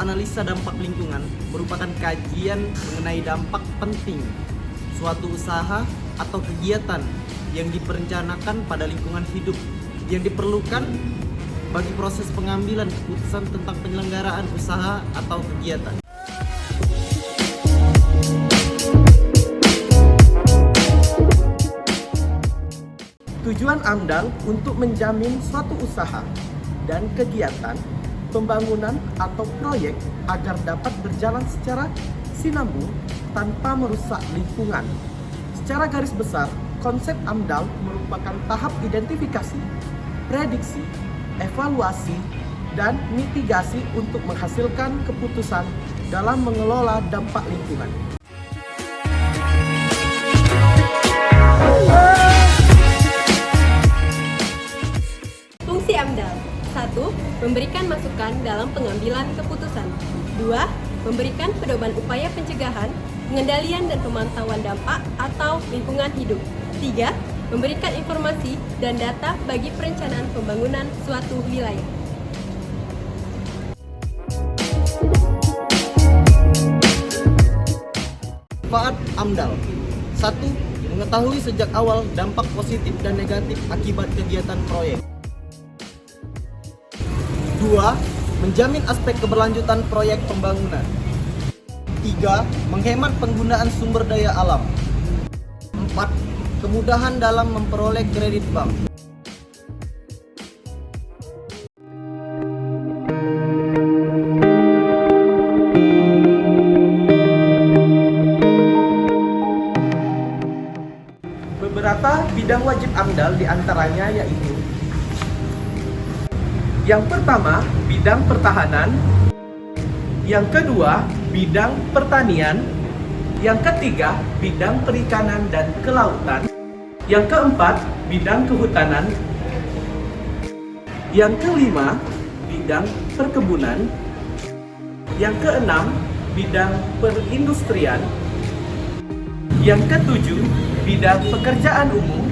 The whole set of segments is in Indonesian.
analisa dampak lingkungan merupakan kajian mengenai dampak penting suatu usaha atau kegiatan yang diperencanakan pada lingkungan hidup yang diperlukan bagi proses pengambilan keputusan tentang penyelenggaraan usaha atau kegiatan. Tujuan AMDAL untuk menjamin suatu usaha dan kegiatan pembangunan atau proyek agar dapat berjalan secara sinambung tanpa merusak lingkungan. Secara garis besar, konsep AMDAL merupakan tahap identifikasi, prediksi, evaluasi, dan mitigasi untuk menghasilkan keputusan dalam mengelola dampak lingkungan. Fungsi AMDAL: 1. Memberikan masukan dalam pengambilan keputusan. 2. Memberikan pedoman upaya pencegahan, pengendalian dan pemantauan dampak atau lingkungan hidup. 3. Memberikan informasi dan data bagi perencanaan pembangunan suatu wilayah. Manfaat AMDAL: 1. Mengetahui sejak awal dampak positif dan negatif akibat kegiatan proyek. 2. Menjamin aspek keberlanjutan proyek pembangunan. 3. Menghemat penggunaan sumber daya alam. 4. Kemudahan dalam memperoleh kredit bank. Beberapa bidang wajib AMDAL diantaranya yaitu: yang pertama, bidang pertahanan. Yang kedua, bidang pertanian. Yang ketiga, bidang perikanan dan kelautan. Yang keempat, bidang kehutanan. Yang kelima, bidang perkebunan. Yang keenam, bidang perindustrian. Yang ketujuh, bidang pekerjaan umum.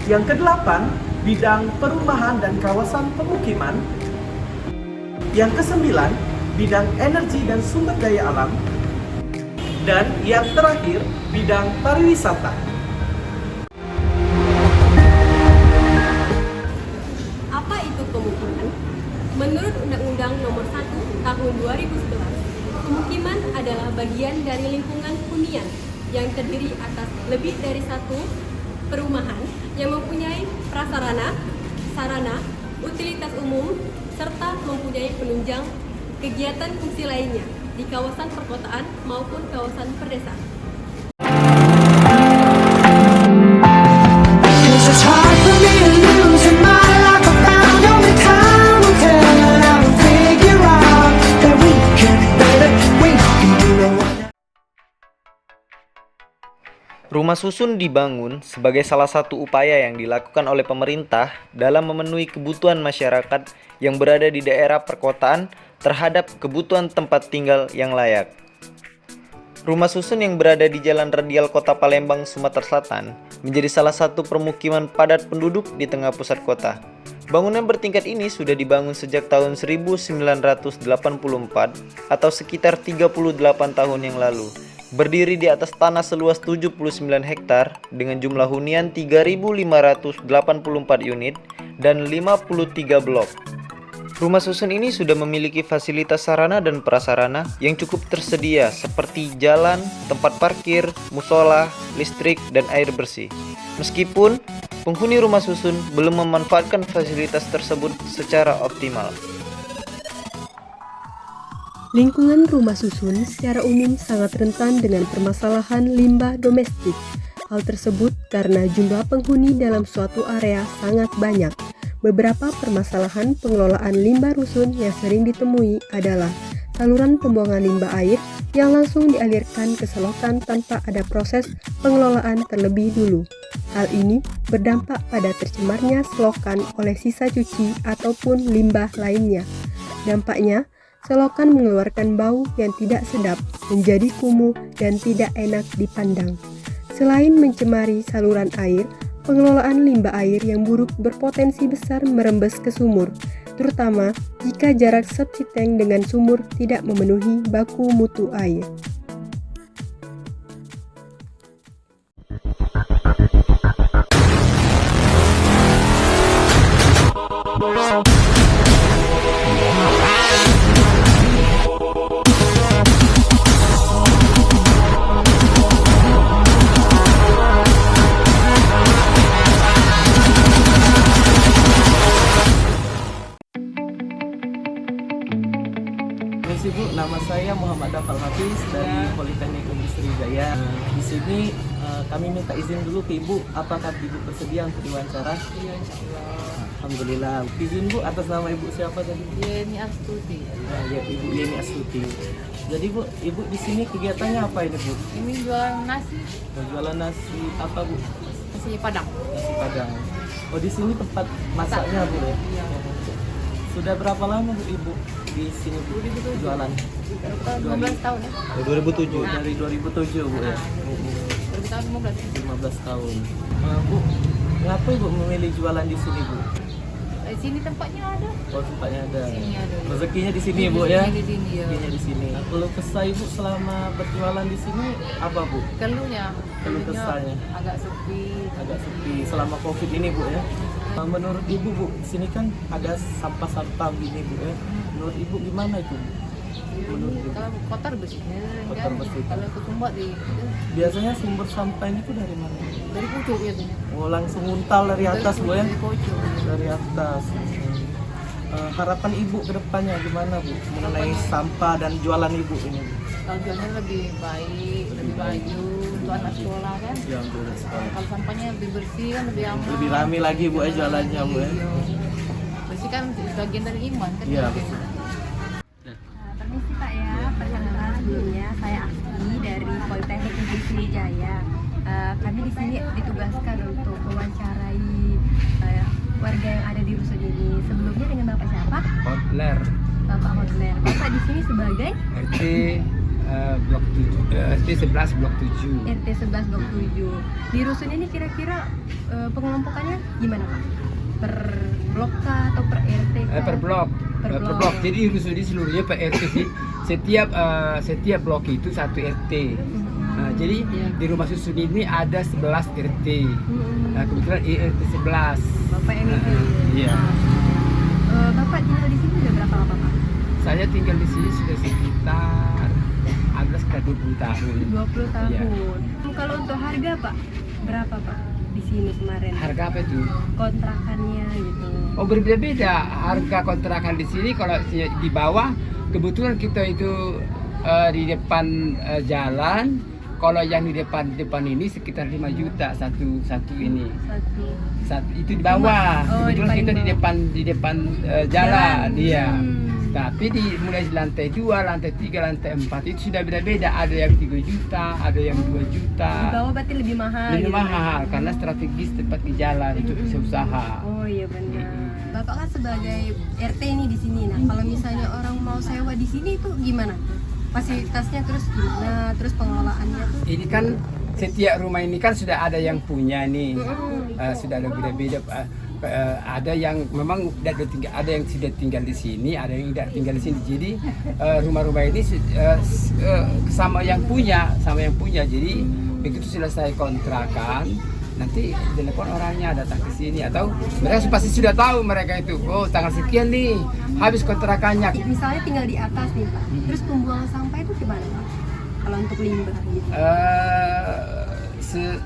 Yang kedelapan, bidang perumahan dan kawasan pemukiman. Yang kesembilan, bidang energi dan sumber daya alam. Dan yang terakhir, bidang pariwisata. Apa itu pemukiman? Menurut Undang-Undang Nomor 1 Tahun 2011, pemukiman adalah bagian dari lingkungan hunian yang terdiri atas lebih dari satu perumahan yang mempunyai prasarana, sarana, utilitas umum, serta mempunyai penunjang kegiatan fungsi lainnya di kawasan perkotaan maupun kawasan perdesaan. Rumah susun dibangun sebagai salah satu upaya yang dilakukan oleh pemerintah dalam memenuhi kebutuhan masyarakat yang berada di daerah perkotaan terhadap kebutuhan tempat tinggal yang layak. Rumah susun yang berada di Jalan Radial Kota Palembang, Sumatera Selatan menjadi salah satu permukiman padat penduduk di tengah pusat kota. Bangunan bertingkat ini sudah dibangun sejak tahun 1984 atau sekitar 38 tahun yang lalu. Berdiri di atas tanah seluas 79 hektar dengan jumlah hunian 3.584 unit dan 53 blok. Rumah susun ini sudah memiliki fasilitas sarana dan prasarana yang cukup tersedia seperti jalan, tempat parkir, musola, listrik, dan air bersih. Meskipun penghuni rumah susun belum memanfaatkan fasilitas tersebut secara optimal. Lingkungan rumah susun secara umum sangat rentan dengan permasalahan limbah domestik. Hal tersebut karena jumlah penghuni dalam suatu area sangat banyak. Beberapa permasalahan pengelolaan limbah rusun yang sering ditemui adalah saluran pembuangan limbah air yang langsung dialirkan ke selokan tanpa ada proses pengelolaan terlebih dulu. Hal ini berdampak pada tercemarnya selokan oleh sisa cuci ataupun limbah lainnya. Dampaknya, selokan mengeluarkan bau yang tidak sedap, menjadi kumuh dan tidak enak dipandang. Selain mencemari saluran air, pengelolaan limbah air yang buruk berpotensi besar merembes ke sumur, terutama jika jarak septic tank dengan sumur tidak memenuhi baku mutu air. Ibu, nama saya Muhammad Dafal Hafiz dari Politeknik Negeri Sriwijaya. Di sini kami minta izin dulu ke Ibu, apakah Ibu bersedia untuk diwawancara? Iya, insyaallah. Alhamdulillah. Izin Bu, atas nama Ibu siapa tadi? Yeni Astuti. Nah, ya, Ibu Yeni Astuti. Jadi Bu, Ibu di sini kegiatannya apa ini Bu? Ini jualan nasi, Jualan nasi apa Bu? nasi Padang. Nasi Padang. Oh, di sini tempat masaknya Bu ya? Iya. Sudah berapa lama Bu Ibu di sini Bu jualan? Tahun 15 tahun ya. 2007. Dari 2007 Bu ya. 2000 tahun 15. 15 tahun. Bu, kenapa Ibu memilih jualan di sini Bu? Di sini tempatnya ada. Oh, tempatnya ada. Sini ada. Rezekinya di sini Bu ya. Di sini ya. Rezekinya di sini. Kalau kesah Ibu selama berjualan di sini apa Bu? Keluhnya kesahnya. agak sepi. Agak sepi selama Covid ini Bu ya. Menurut Ibu Bu, sini kan ada sampah-sampah gini Bu ya. Menurut Ibu gimana itu Bu? Menurut Ibu? Kalau kotor bersihnya. Kotor bersih. Kalau ketumbuh di Biasanya sumber sampah ini tuh dari mana? dari pucuk ya tuh. Oh, langsung untal dari atas Bu ya? Dari pucuk. Dari atas. Harapan Ibu ke depannya gimana Bu? Mengenai sampah dan jualan Ibu ini Bu? Kalau jualnya lebih baik, lebih baju untuk anak sekolah kan. Ya, udah sekolah. Kalau sampahnya lebih bersih kan lebih aman. Lebih rame lagi Bu ya jualannya Bu ya? Iya. Bersih kan bagian dari iman kan. Iya. Permisi Pak ya, perkenalkan sebelumnya saya Aski dari Politeknik Negeri Sriwijaya. Kami di sini ditugaskan untuk mewawancarai warga yang ada di rusun ini. Sebelumnya dengan Bapak siapa? Hotler Bapak Hotler. Bapak di sini sebagai RT blok 7 RT 11 blok 7. RT 11 Blok 7. Di rusun ini kira-kira pengelompokannya gimana Pak? Per blok kah atau per RT kah? Per blok. Per Per blok. blok. Jadi rusun ini seluruhnya per RT sih. Setiap blok itu satu RT. Nah, jadi di rumah susun ini ada 11 RT. Nah, kebetulan RT 11. Bapak yang itu. Iya. Bapak tinggal di sini udah berapa lama Pak? Saya tinggal di sini sudah sekitar ada sekitar 20 tahun. 20 tahun. Iya. Kalau untuk harga Pak, berapa Pak di sini kemarin? Harga apa itu? Kontrakannya gitu. Oh, berbeda-beda harga kontrakan di sini. Kalau di bawah kebetulan kita itu di depan jalan. Kalau yang di depan ini sekitar 5 juta satu ini. Satu itu di bawah. Oh, Kebetulan kita di depan jalan, iya. Tapi mulai di lantai 2, lantai 3, lantai 4 itu sudah beda-beda. Ada yang 3 juta, ada yang 2 juta. Di bawah berarti lebih mahal. Lebih gitu, mahal karena strategis tempat di jalan untuk bisa usaha. Oh iya benar. Bapak kan sebagai RT ini di sini. Nah, kalau misalnya orang mau sewa di sini itu gimana? Fasilitasnya terus gimana? Terus pengelolaannya tuh? Ini kan setiap rumah ini kan sudah ada yang punya nih. Sudah ada beda-beda. Ada yang memang ada yang sudah tinggal di sini, ada yang tidak tinggal di sini. Jadi rumah-rumah ini sama yang punya. Jadi begitu selesai kontrakan, nanti telepon orangnya datang ke sini atau mereka pasti sudah tahu mereka itu. Oh, tanggal sekian nih habis kontrakannya. Misalnya tinggal di atas nih Pak. Terus pembuangan sampah itu gimana Pak? Kalau untuk limbah gitu.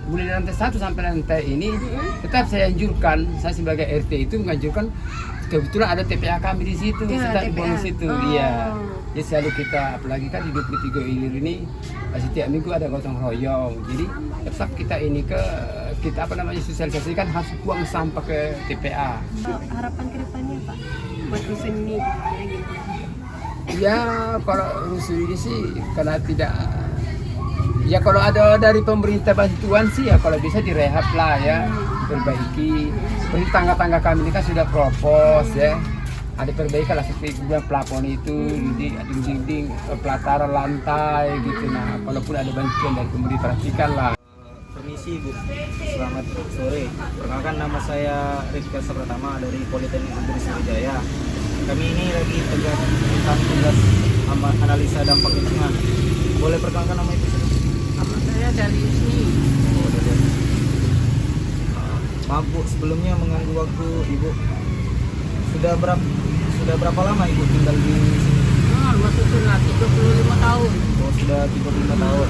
Mulai dari lantai 1 sampai lantai ini tetap saya anjurkan, saya sebagai RT itu menganjurkan, kebetulan ada TPA kami di situ, Ya, tetap TPA. buang di situ. Oh. Iya. Jadi selalu kita, apalagi kan di 23 Ilir ini setiap minggu ada gotong royong. Jadi tetap kita sosialisasikan harus buang sampah ke TPA. Harapan kedepannya Pak buat rusun ini kira-kira gitu. Ya kalau rusun ini sih karena tidak. Ya kalau ada dari pemerintah bantuan sih ya kalau bisa direhab lah ya, perbaiki. Seperti tangga-tangga kami ini kan sudah propos ya. Ada perbaikan lah seperti bilang plafon itu, dinding, pelataran lantai gitu. Nah, walaupun ada bantuan dari pemerintah perhatikan lah. Permisi Bu, selamat sore. Perkenalkan nama saya Rizka Pratama dari Politeknik Negeri Sriwijaya. Kami ini lagi tentang tugas analisa dampak lingkungan. Boleh perkenalkan nama Ibu? Nama saya dari sini. Maaf Bu, sebelumnya mengganggu waktu Ibu. Sudah berapa lama Ibu tinggal di sini? Rumah susun lah 35 tahun. Oh, sudah 35 tahun.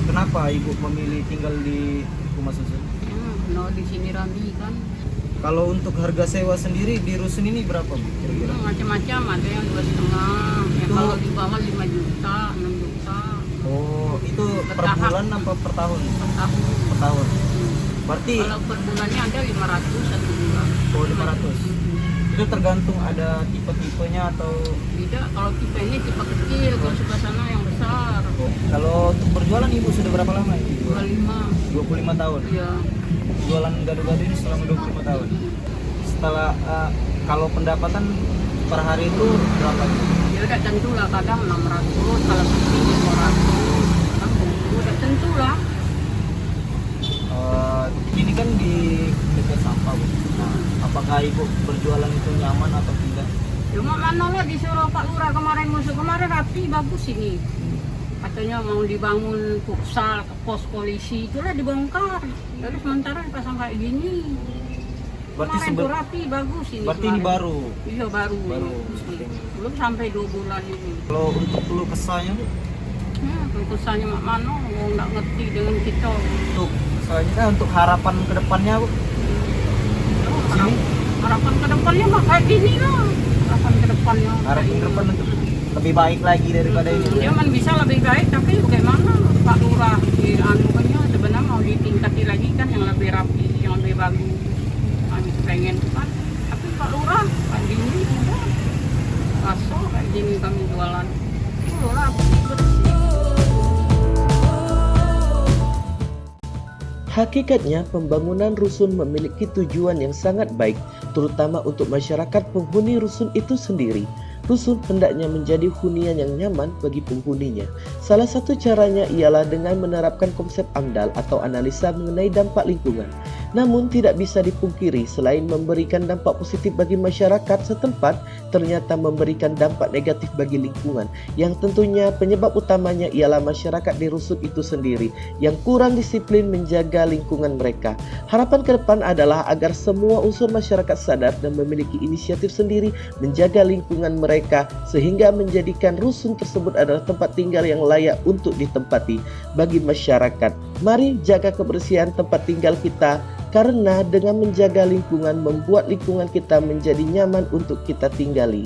Kenapa Ibu memilih tinggal di rumah susun? No, di sini rami kan. Kalau untuk harga sewa sendiri di rusun ini berapa Bu kira-kira? Macam-macam, ada yang 2,5, yang Itu- kalau di bawah 5 juta, 6 juta Oh, itu per Bertahap. bulan apa per tahun? per tahun. Per tahun. Berarti Kalau per bulannya ada 500 satu bulan. oh 500. Itu tergantung ada tipe-tipenya atau Tidak, kalau tipe ini tipe kecil, kalau sebelah sana yang besar. kalau untuk berjualan Ibu sudah berapa lama Ibu? 25. 25 tahun. Iya. Jualan gado-gado ini selama 25 tahun. Setelah kalau pendapatan per hari itu berapa? Ya udah tentu lah, kadang 600, kalau sepi 500, kadang 20, udah tentu lah. Ini kan di dekat sampah Bu. Nah, apakah Ibu berjualan itu nyaman atau tidak? Cuma mana lah disuruh Pak Lurah kemarin masuk, kemarin rapi, bagus ini. Katanya mau dibangun futsal, pos polisi, itulah dibongkar. Terus sementara dipasang kayak gini. Berarti Kemarin tuh rapi, bagus ini. berarti ini kemarin. baru. Iya baru. Baru, Ini. seperti ini. Belum sampai 2 bulan ini. Kalau untuk keluh kesahnya Bu, Kesannya Mak Mano, nggak ngerti dengan kita. untuk selanjutnya untuk harapan kedepannya Bu. Sini Harapan ke depannya mah kayak gini lah. Harapan ke depannya. harapan kayak ke depan gini. untuk lebih baik lagi daripada ini Bu. Dia man bisa lebih baik, tapi bagaimana Pak Lurah di anunya sebenarnya mau ditingkati lagi kan yang lebih rapi, yang lebih bagus. Kami pengen kan, tapi Pak Lurah kayak gini udah rasa kayak gini kami jualan. Lurah bersih. Hakikatnya, pembangunan rusun memiliki tujuan yang sangat baik, terutama untuk masyarakat penghuni rusun itu sendiri. Rusun hendaknya menjadi hunian yang nyaman bagi penghuninya. Salah satu caranya ialah dengan menerapkan konsep AMDAL atau analisa mengenai dampak lingkungan. Namun tidak bisa dipungkiri, selain memberikan dampak positif bagi masyarakat setempat, ternyata memberikan dampak negatif bagi lingkungan, yang tentunya penyebab utamanya ialah masyarakat di rusun itu sendiri yang kurang disiplin menjaga lingkungan mereka. Harapan ke depan adalah agar semua unsur masyarakat sadar dan memiliki inisiatif sendiri menjaga lingkungan mereka, sehingga menjadikan rusun tersebut adalah tempat tinggal yang layak untuk ditempati bagi masyarakat. Mari jaga kebersihan tempat tinggal kita, karena dengan menjaga lingkungan membuat lingkungan kita menjadi nyaman untuk kita tinggali.